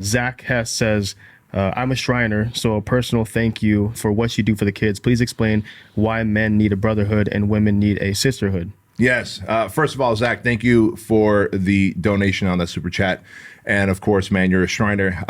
Zach Hess says, I'm a Shriner, so a personal thank you for what you do for the kids. Please explain why men need a brotherhood and women need a sisterhood. Yes. First of all, Zach, thank you for the donation on that super chat. And of course, man, you're a Shriner.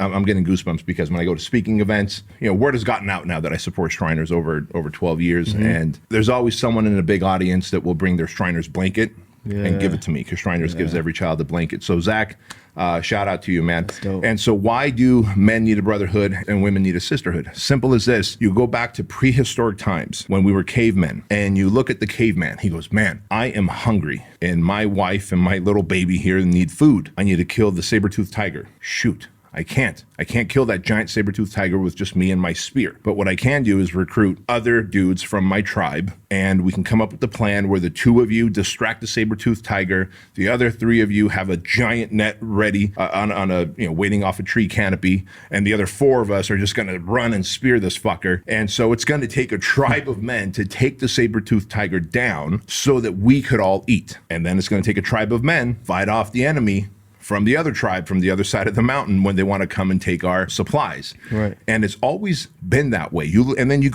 I'm getting goosebumps because when I go to speaking events, word has gotten out now that I support Shriners over 12 years. And there's always someone in a big audience that will bring their Shriners blanket and give it to me, because Shriners gives every child a blanket. So Zach, shout out to you, man. And so why do men need a brotherhood and women need a sisterhood? Simple as this. You go back to prehistoric times when we were cavemen, and you look at the caveman. He goes, man, I am hungry, and my wife and my little baby here need food. I need to kill the saber-toothed tiger. Shoot. I can't kill that giant saber-toothed tiger with just me and my spear. But what I can do is recruit other dudes from my tribe, and we can come up with a plan where the two of you distract the saber-toothed tiger. The other three of you have a giant net ready on a waiting off a tree canopy, and the other four of us are just going to run and spear this fucker. And so it's going to take a tribe of men to take the saber-toothed tiger down so that we could all eat. And then it's going to take a tribe of men fight off the enemy from the other tribe, from the other side of the mountain, when they want to come and take our supplies. Right. And it's always been that way. And then you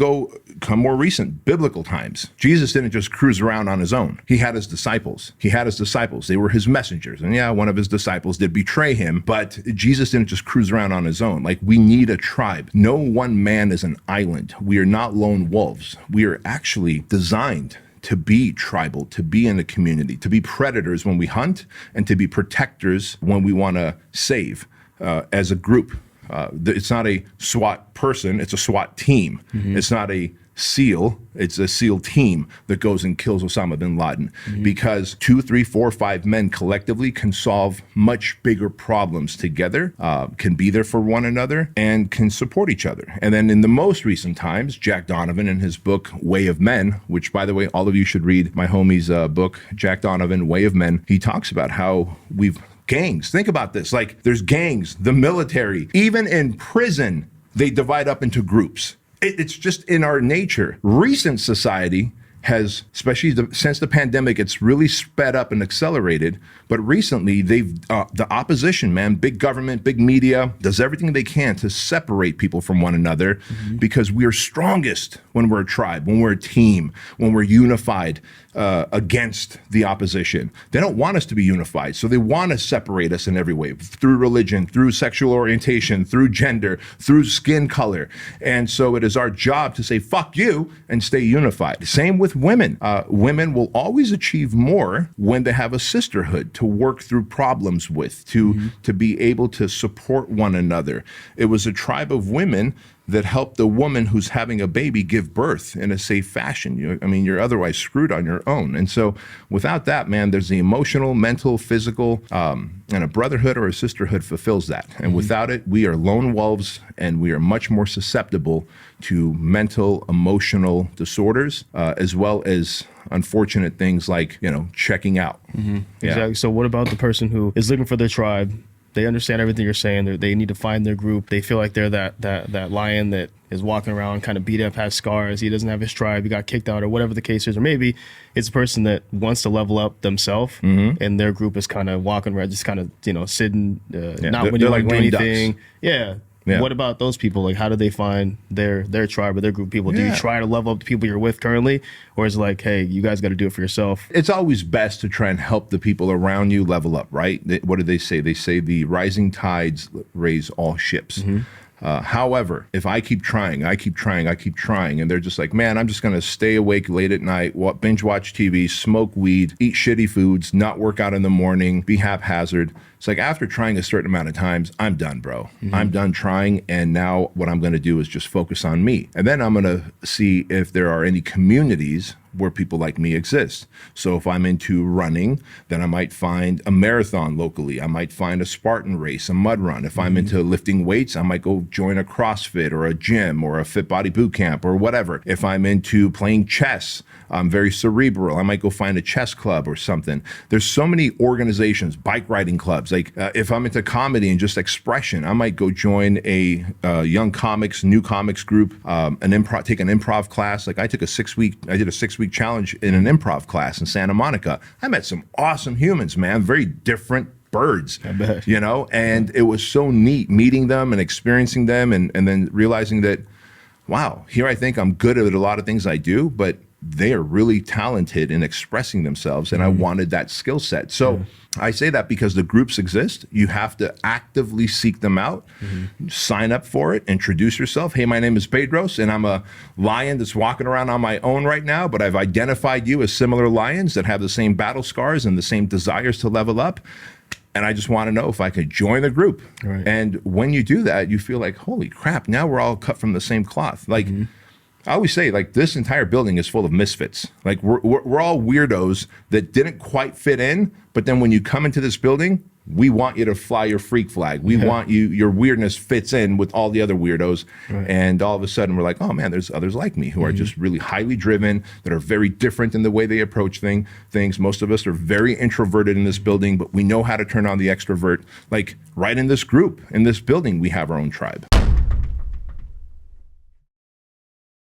come more recent, biblical times. Jesus didn't just cruise around on his own. He had his disciples. They were his messengers. And yeah, one of his disciples did betray him, but Jesus didn't just cruise around on his own. Like, we need a tribe. No one man is an island. We are not lone wolves. We are actually designed to be tribal, to be in a community, to be predators when we hunt, and to be protectors when we want to save as a group. It's not a SWAT person, it's a SWAT team. It's not a SEAL, it's a SEAL team that goes and kills Osama bin Laden, because 2, 3, 4, 5 men collectively can solve much bigger problems together, can be there for one another, and can support each other. And then in the most recent times, Jack Donovan, in his book Way of Men, which, by the way, all of you should read my homie's book, Jack Donovan, Way of Men, he talks about how gangs. Think about this. Like, there's gangs, the military, even in prison, they divide up into groups. It's just in our nature. Recent society has, especially since the pandemic, it's really sped up and accelerated. But recently, the opposition, man, big government, big media, does everything they can to separate people from one another, because we are strongest when we're a tribe, when we're a team, when we're unified against the opposition. They don't want us to be unified, so they want to separate us in every way, through religion, through sexual orientation, through gender, through skin color. And so it is our job to say, fuck you, and stay unified. Same with women. Women will always achieve more when they have a sisterhood to work through problems with, to be able to support one another. It was a tribe of women that help the woman who's having a baby give birth in a safe fashion. You're otherwise screwed on your own. And so without that, man, there's the emotional, mental, physical, and a brotherhood or a sisterhood fulfills that. And without it, we are lone wolves, and we are much more susceptible to mental, emotional disorders, as well as unfortunate things like, checking out. Exactly. So what about the person who is looking for their tribe? They understand everything you're saying. They need to find their group. They feel like they're that lion that is walking around kind of beat up, has scars. He doesn't have his tribe. He got kicked out, or whatever the case is. Or maybe it's a person that wants to level up themselves, and their group is kind of walking around, just kind of sitting, not when you like do anything. Yeah. What about those people? Like, how do they find their tribe or their group of people? Do you try to level up the people you're with currently? Or is it like, hey, you guys got to do it for yourself? It's always best to try and help the people around you level up, right? What do they say? They say the rising tides raise all ships. However, if I keep trying, and they're just like, man, I'm just going to stay awake late at night, binge watch TV, smoke weed, eat shitty foods, not work out in the morning, be haphazard. It's like, after trying a certain amount of times, I'm done, bro. I'm done trying, and now what I'm going to do is just focus on me. And then I'm going to see if there are any communities where people like me exist. So if I'm into running, then I might find a marathon locally. I might find a Spartan race, a mud run. If I'm into lifting weights, I might go join a CrossFit or a gym or a Fit Body Boot Camp or whatever. If I'm into playing chess, I'm very cerebral, I might go find a chess club or something. There's so many organizations, bike riding clubs. Like, if I'm into comedy and just expression, I might go join a young comics, new comics group, take an improv class. Like, I did a 6-week challenge in an improv class in Santa Monica. I met some awesome humans, man, very different birds, I bet. you know? And it was so neat meeting them and experiencing them and then realizing that, wow, here I think I'm good at a lot of things I do, but they are really talented in expressing themselves, and I wanted that skill set. So I say that because the groups exist. You have to actively seek them out, sign up for it, introduce yourself. Hey, my name is Bedros, and I'm a lion that's walking around on my own right now, but I've identified you as similar lions that have the same battle scars and the same desires to level up. And I just want to know if I could join the group. Right. And when you do that, you feel like, holy crap, now we're all cut from the same cloth. Like, I always say, like, this entire building is full of misfits. Like, we're all weirdos that didn't quite fit in, but then when you come into this building, we want you to fly your freak flag. We want you, your weirdness fits in with all the other weirdos. Right. And all of a sudden we're like, oh man, there's others like me who are just really highly driven, that are very different in the way they approach things. Most of us are very introverted in this building, but we know how to turn on the extrovert. Like, right in this group, in this building, we have our own tribe.